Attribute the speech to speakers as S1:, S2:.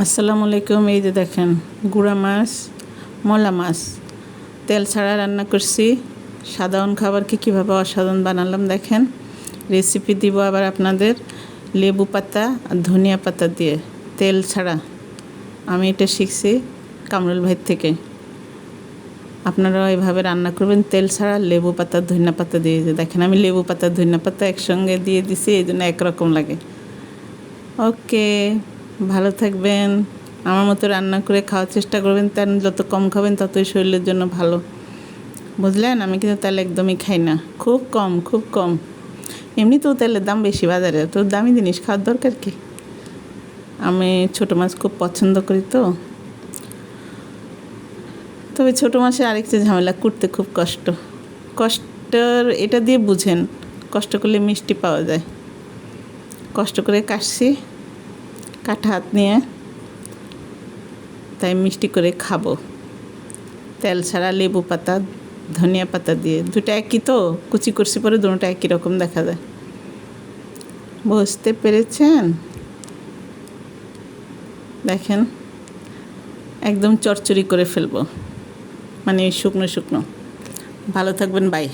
S1: আসসালামু আলাইকুম। এই যে দেখেন গুঁড়া মাছ, মলা মাছ তেল ছাড়া রান্না করছি। সাধারণ খাবারকে কীভাবে অসাধারণ বানালাম দেখেন। রেসিপি দিব আবার আপনাদের লেবু পাতা আর ধনিয়া পাতা দিয়ে তেল ছাড়া। আমি এটা শিখছি কামরুল ভাই থেকে। আপনারাও এভাবে রান্না করবেন তেল ছাড়া লেবু পাতা ধনিয়া পাতা দিয়ে। যে দেখেন আমি লেবু পাতা ধনিয়া পাতা একসঙ্গে দিয়ে দিছি, এই জন্য একরকম লাগে। ওকে, ভালো থাকবেন। আমার মতো রান্না করে খাওয়ার চেষ্টা করবেন। তেল যত কম খাবেন ততই শরীরের জন্য ভালো, বুঝলেন? আমি কিন্তু তেল একদমই খাই না, খুব কম খুব কম। এমনিতেও তেলের দাম বেশি বাজারে, তো দামি জিনিস খাওয়ার দরকার কি। আমি ছোটো মাছ খুব পছন্দ করি, তো তবে ছোটো মাছের আরেকটা ঝামেলা, করতে খুব কষ্টর এটা দিয়ে বুঝেন, কষ্ট করলে মিষ্টি পাওয়া যায়। কষ্ট করে কাটছি কাটা হাত নিয়ে, তাই মিষ্টি করে খাবো তেল ছাড়া লেবু পাতা ধনিয়া পাতা দিয়ে। দুটো একই তো, কুচি করছি পরে দুটোটা একই রকম দেখা যায়। বুঝতে পেরেছেন? দেখেন একদম চচ্চড়ি করে ফেলবো, মানে শুকনো শুকনো। ভালো থাকবেন, বাই।